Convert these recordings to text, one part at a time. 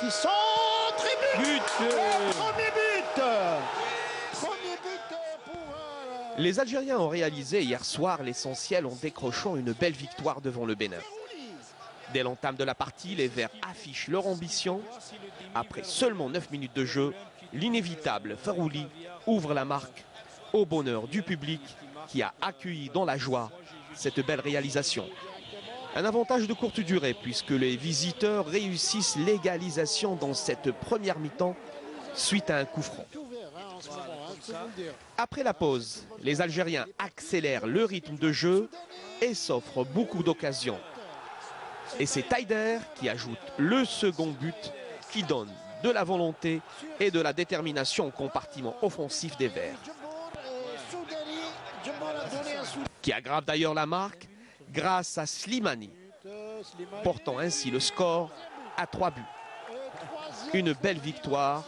qui centre et but. Premier but. Les Algériens ont réalisé hier soir l'essentiel en décrochant une belle victoire devant le Bénin. Dès l'entame de la partie, les Verts affichent leur ambition. Après seulement 9 minutes de jeu, l'inévitable Farouli ouvre la marque au bonheur du public qui a accueilli dans la joie cette belle réalisation. Un avantage de courte durée puisque les visiteurs réussissent l'égalisation dans cette première mi-temps suite à un coup franc. Après la pause, les Algériens accélèrent le rythme de jeu et s'offrent beaucoup d'occasions. Et c'est Taider qui ajoute le second but qui donne de la volonté et de la détermination au compartiment offensif des Verts. Qui aggrave d'ailleurs la marque grâce à Slimani, portant ainsi le score à 3 buts. Une belle victoire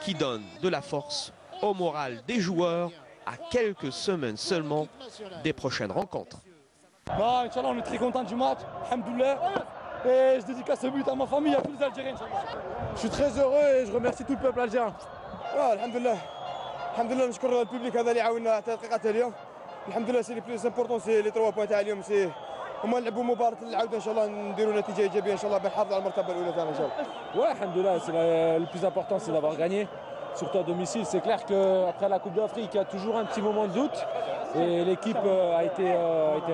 qui donne de la force au moral des joueurs à quelques semaines seulement des prochaines rencontres. Bah, Inch'Allah, on est très content du match, alhamdoulilah. Et je dédicace ce but à ma famille, à tous les Algériens, Inch'Allah. Je suis très heureux et je remercie tout le peuple algérien. Alhamdoulilah. Alhamdoulilah, نشكر الببليك هذا اللي عاوننا حتى دقيقة اليوم. الحمد لله سي لي بلوس امبورطون سي لي 3 بوان تاع اليوم سي هما نلعبوا مباراة العودة ان شاء الله نديروا نتيجة ايجابية ان شاء الله بنحافظ على المرتبة الأولى تاعنا ان شاء الله. Ouais, alhamdoulilah, le plus important c'est d'avoir gagné. Surtout à domicile, c'est clair qu'après la Coupe d'Afrique, il y a toujours un petit moment de doute. Et l'équipe a été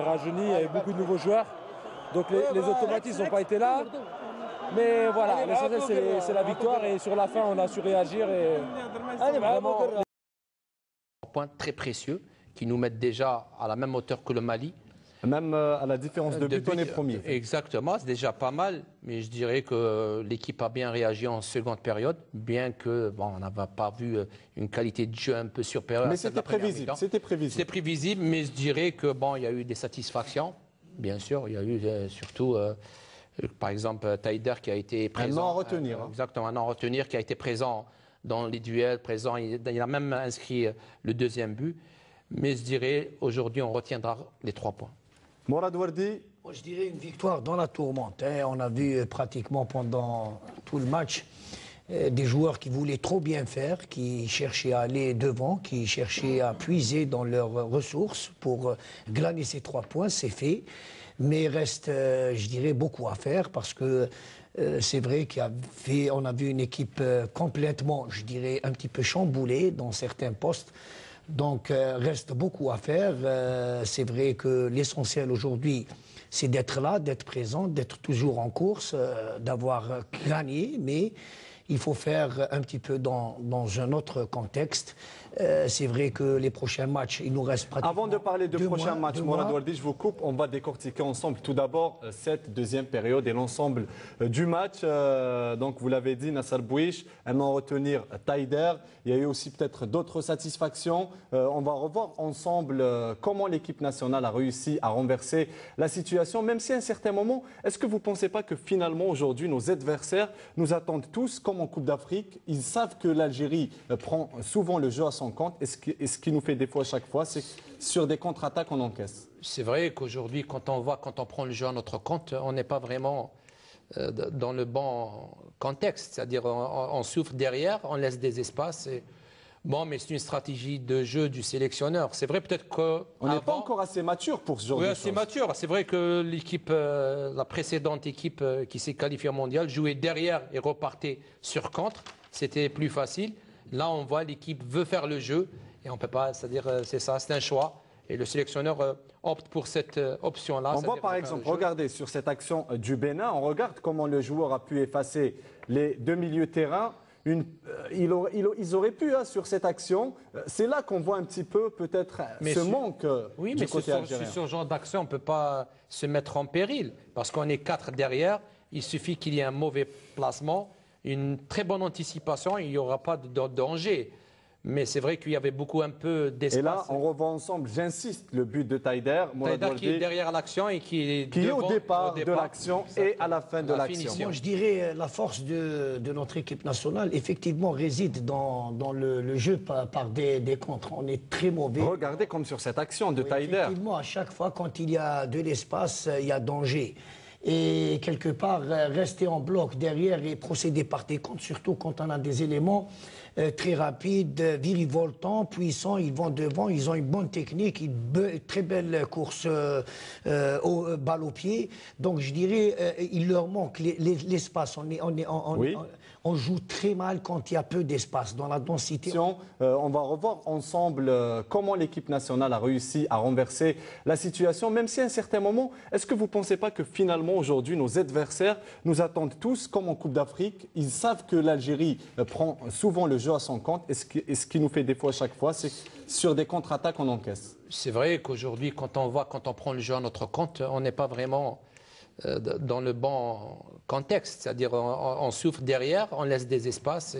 rajeunie, il y avait beaucoup de nouveaux joueurs. Donc les automatismes n'ont pas été là. Mais voilà, l'essentiel c'est la victoire et sur la fin on a su réagir. Et vraiment... Point très précieux qui nous mettent déjà à la même hauteur que le Mali. Même à la différence de but, on est premier. Exactement, c'est déjà pas mal, mais je dirais que l'équipe a bien réagi en seconde période, bien que bon, on n'avait pas vu une qualité de jeu un peu supérieure. Mais c'était prévisible, c'était prévisible. C'était prévisible, mais je dirais que bon, il y a eu des satisfactions, bien sûr. Il y a eu surtout, par exemple, Taider qui a été présent. Un nom à retenir. Exactement, un nom à retenir, qui a été présent dans les duels, présent. Il a même inscrit le deuxième but. Mais je dirais, aujourd'hui, on retiendra les 3 points. Morad Wardi. Moi, je dirais une victoire dans la tourmente. On a vu pratiquement pendant tout le match des joueurs qui voulaient trop bien faire, qui cherchaient à aller devant, qui cherchaient à puiser dans leurs ressources pour glaner ces 3 points. C'est fait. Mais il reste, je dirais, beaucoup à faire parce que c'est vrai qu'on a vu une équipe complètement, je dirais, un petit peu chamboulée dans certains postes. Donc, reste beaucoup à faire. C'est vrai que l'essentiel aujourd'hui, c'est d'être là, d'être présent, d'être toujours en course, d'avoir gagné, mais il faut faire un petit peu dans un autre contexte. C'est vrai que les prochains matchs, il nous reste pratiquement... Avant de parler de prochains matchs, Morad Wardi, je vous coupe, on va décortiquer ensemble tout d'abord cette deuxième période et l'ensemble du match. Donc vous l'avez dit, Nassar Bouich, un nom à retenir, Taider. Il y a eu aussi peut-être d'autres satisfactions. On va revoir ensemble comment l'équipe nationale a réussi à renverser la situation, même si à un certain moment, est-ce que vous ne pensez pas que finalement aujourd'hui nos adversaires nous attendent tous comme en Coupe d'Afrique? Ils savent que l'Algérie prend souvent le jeu à son compte, et ce qui nous fait défaut à chaque fois, c'est sur des contre-attaques on encaisse. C'est vrai qu'aujourd'hui, quand on prend le jeu à notre compte, on n'est pas vraiment dans le bon contexte. C'est-à-dire on souffre derrière, on laisse des espaces. Bon, mais c'est une stratégie de jeu du sélectionneur. C'est vrai peut-être que... On n'est pas encore assez mature pour ce genre de choses. Oui, assez mature. C'est vrai que l'équipe, la précédente équipe qui s'est qualifiée au mondial, jouait derrière et repartait sur contre. C'était plus facile. Là, on voit l'équipe veut faire le jeu et on ne peut pas, c'est-à-dire c'est ça, c'est un choix. Et le sélectionneur opte pour cette option-là. On voit par exemple, regardez sur cette action du Bénin, on regarde comment le joueur a pu effacer les 2 milieux de terrain. Ils auraient pu, sur cette action, c'est là qu'on voit un petit peu peut-être ce manque du côté algérien. Sur ce genre d'action, on ne peut pas se mettre en péril parce qu'on est 4 derrière. Il suffit qu'il y ait un mauvais placement. Une très bonne anticipation, il n'y aura pas de danger. Mais c'est vrai qu'il y avait beaucoup un peu d'espace. Et là, on revoit ensemble, j'insiste, le but de Taider. Taider qui est derrière l'action et qui est au départ de l'action et à la fin de l'action. Moi, je dirais la force de notre équipe nationale, effectivement, réside dans le jeu par des contres. On est très mauvais. Regardez comme sur cette action de Taider. Effectivement, à chaque fois, quand il y a de l'espace, il y a danger. et quelque part rester en bloc derrière et procéder par des comptes, surtout quand on a des éléments très rapides, virevoltants, puissants, ils vont devant, ils ont une bonne technique, une très belle course balle au pied. Donc je dirais, il leur manque l'espace. On joue très mal quand il y a peu d'espace dans la densité. On va revoir ensemble comment l'équipe nationale a réussi à renverser la situation, même si à un certain moment, est-ce que vous ne pensez pas que finalement aujourd'hui nos adversaires nous attendent tous comme en Coupe d'Afrique? Ils savent que l'Algérie prend souvent le jeu à son compte et ce qui nous fait défaut à chaque fois, c'est sur des contre-attaques on encaisse. C'est vrai qu'aujourd'hui, quand on prend le jeu à notre compte, on n'est pas vraiment dans le bon contexte, c'est-à-dire on souffre derrière, on laisse des espaces.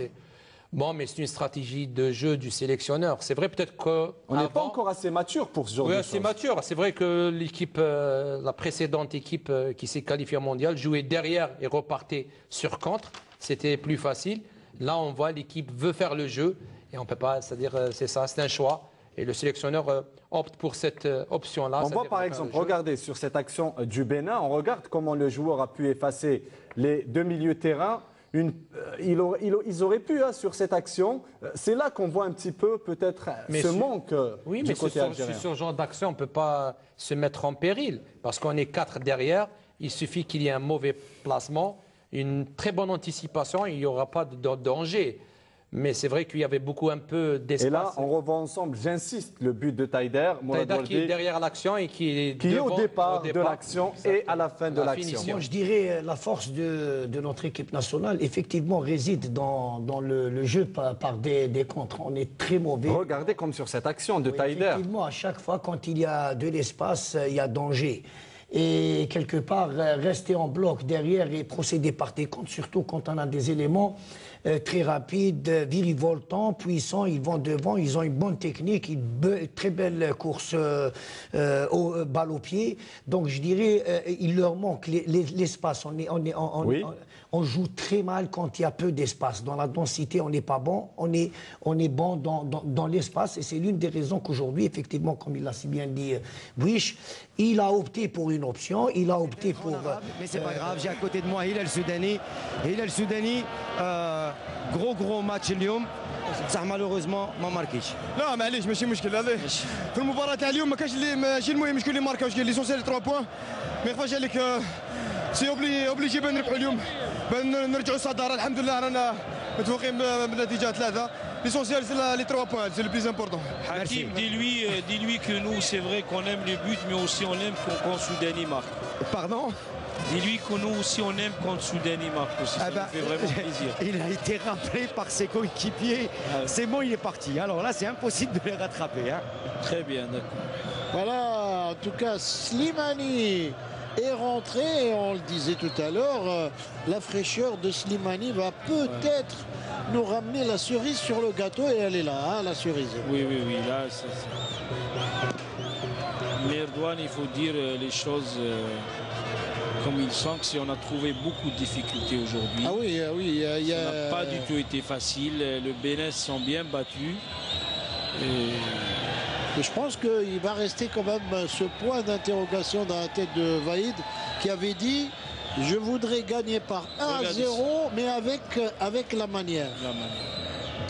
Bon, mais c'est une stratégie de jeu du sélectionneur. C'est vrai peut-être qu'on n'est pas encore assez mature pour ce genre de choses. Oui, assez mature. C'est vrai que l'équipe, la précédente équipe qui s'est qualifiée au mondial, jouait derrière et repartait sur contre. C'était plus facile. Là, on voit l'équipe veut faire le jeu et on peut pas. C'est-à-dire, c'est ça, c'est un choix. Et le sélectionneur opte pour cette option-là. On voit par exemple, regardez sur cette action du Bénin, on regarde comment le joueur a pu effacer les deux milieux de terrain. Ils auraient pu, sur cette action, c'est là qu'on voit un petit peu peut-être ce manque du côté algérien. Sur ce genre d'action, on ne peut pas se mettre en péril parce qu'on est 4 derrière. Il suffit qu'il y ait un mauvais placement, une très bonne anticipation, il n'y aura pas de danger. Mais c'est vrai qu'il y avait un peu d'espace. Et là, on revoit ensemble, j'insiste, le but de Taider. Taider qui est derrière l'action et qui est au départ de l'action et à la fin de l'action. Moi, je dirais la force de notre équipe nationale, effectivement, réside dans le jeu par des contres. On est très mauvais. Regardez comme sur cette action de Taider. Effectivement, à chaque fois, quand il y a de l'espace, il y a danger. Et quelque part, rester en bloc derrière et procéder par des comptes, surtout quand on a des éléments très rapides, virevoltants, puissants, ils vont devant, ils ont une bonne technique, une très belle course balle au pied. Donc je dirais, il leur manque l'espace. On joue très mal quand il y a peu d'espace. Dans la densité, on n'est pas bon. On est bon dans l'espace. Et c'est l'une des raisons qu'aujourd'hui, effectivement, comme il l'a si bien dit Bouich, il a opté pour une option. Il a opté pour... Mais c'est pas grave, j'ai à côté de moi Hilal Soudani. Hilal Soudani, gros match اليوم. صح malheureusement ما ماركيش. لا معليش ماشي مشكل هذا في المباراه تاع اليوم ما كانش اللي ماشي المهم شكون اللي ماركا وشكون ليسونسيال 3 بوان مي يخفاش عليك سي اوبليجي بان نربحوا اليوم بان نرجعوا الصداره الحمد لله رانا متفوقين بالنتيجه 3 ليسونسيال سي لي 3 بوان سي لو بليز امبورطون. Hakim, dis-lui que nous c'est vrai qu'on aime les buts mais aussi on aime quand Soudani marque. Pardon? Dis-lui que nous aussi on aime quand Soudani marque aussi, ça nous fait vraiment plaisir. Il a été rappelé par ses coéquipiers, c'est bon, il est parti. Alors là c'est impossible de les rattraper. Très bien, d'accord. Voilà, en tout cas Slimani est rentré et on le disait tout à l'heure, la fraîcheur de Slimani va peut-être nous ramener la cerise sur le gâteau et elle est là, la cerise. Oui, là c'est... Mais Erdogan, il faut dire les choses comme il sent que on a trouvé beaucoup de difficultés aujourd'hui. Ah oui, ça n'a pas du tout été facile. Le Bénin se sont bien battus. Et je pense qu'il va rester quand même ce point d'interrogation dans la tête de Vaïd qui avait dit je voudrais gagner par 1-0 mais avec la manière.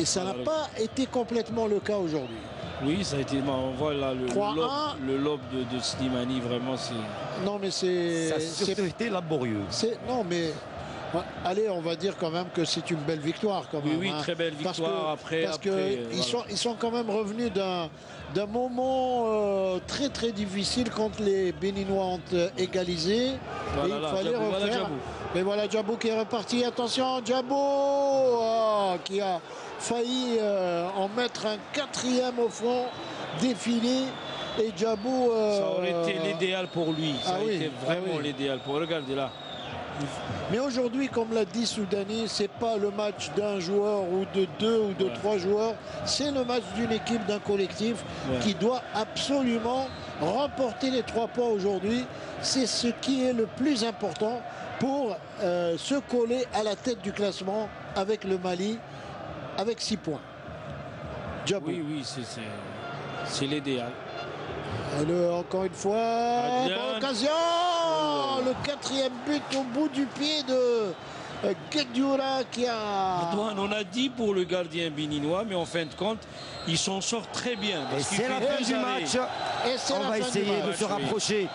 Et ça n'a pas été complètement le cas aujourd'hui. Oui, ça a été. On voit là le lob de Slimani, vraiment c'est. Non mais c'est. Ça a surtout été laborieux. Non mais. Allez, on va dire quand même que c'est une belle victoire quand même. Oui, très belle victoire. Parce qu'ils sont quand même revenus d'un moment très difficile quand les Béninois ont égalisé. Et il fallait refaire. Mais voilà Djabou qui est reparti. Attention, Djabou qui a failli en mettre un 4e au fond, défilé. Et Djabou... ça aurait été l'idéal pour lui. Ça a été vraiment l'idéal pour. Regardez là. Mais aujourd'hui, comme l'a dit Soudani, c'est pas le match d'un joueur ou de 2 ou de 3 joueurs. C'est le match d'une équipe, d'un collectif qui doit absolument remporter les 3 points aujourd'hui. C'est ce qui est le plus important pour se coller à la tête du classement avec le Mali, avec 6 points. Djabou. Oui, c'est l'idéal. Encore une fois, bonne occasion le 4e but au bout du pied de Guedioura qui a... Antoine, on a dit pour le gardien béninois, mais en fin de compte, il s'en sort très bien. Et c'est la fin du match. On va essayer de se rapprocher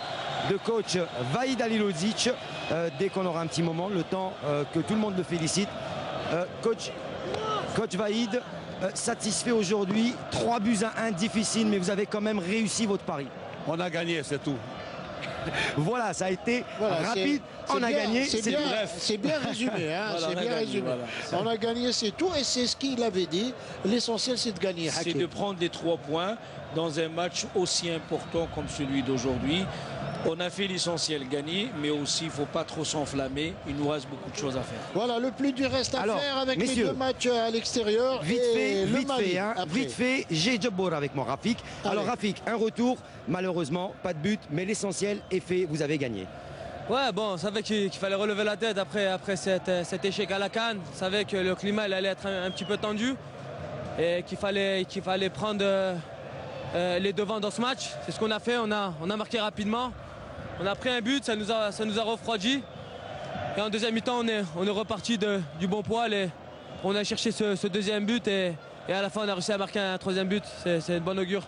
de coach Vahid Halilovic dès qu'on aura un petit moment, le temps que tout le monde le félicite. Coach Vahid, satisfait aujourd'hui, 3-1, difficile, mais vous avez quand même réussi votre pari. On a gagné, c'est tout. Voilà, ça a été rapide, on a gagné, c'est tout. C'est bien résumé, hein, Voilà, c'est bien résumé. Voilà. On a gagné, c'est tout, et c'est ce qu'il avait dit. L'essentiel, c'est de gagner. C'est de prendre les 3 points dans un match aussi important comme celui d'aujourd'hui. On a fait l'essentiel, gagner, mais aussi il ne faut pas trop s'enflammer. Il nous reste beaucoup de choses à faire. Voilà, le plus du reste à faire avec messieurs, les 2 matchs à l'extérieur. Vite fait, j'ai Djabbour avec moi, Rafik. Alors Rafik, un retour, malheureusement, pas de but, mais l'essentiel est fait, vous avez gagné. Ouais, bon, on savait qu'il fallait relever la tête après cet échec à la CAN. On savait que le climat il allait être un petit peu tendu et qu'il fallait prendre les devants dans ce match. C'est ce qu'on a fait, on a marqué rapidement. On a pris un but, ça nous a refroidi. Et en deuxième mi-temps, on est reparti du bon poil et on a cherché ce deuxième but et à la fin, on a réussi à marquer un 3e but. C'est une bonne augure.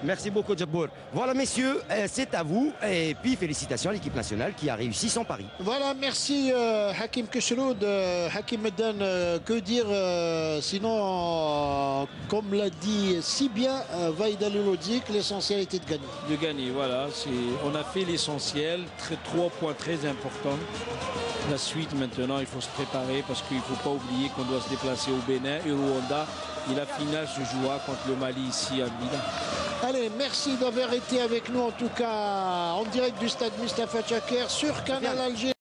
Merci beaucoup, Djabbour. Voilà, messieurs, c'est à vous. Et puis, félicitations à l'équipe nationale qui a réussi son pari. Voilà, merci Hakim Keshroud. Hakim Medan, que dire sinon, comme l'a dit si bien Vahid Halilovic, l'essentiel était de gagner. De gagner, voilà. On a fait l'essentiel. 3 points très importants. La suite, maintenant, il faut se préparer parce qu'il ne faut pas oublier qu'on doit se déplacer au Bénin et au Rwanda. Et la finale se jouera contre le Mali ici à Abidjan. Allez, merci d'avoir été avec nous en tout cas en direct du stade Mustapha Chaker sur Canal Alger.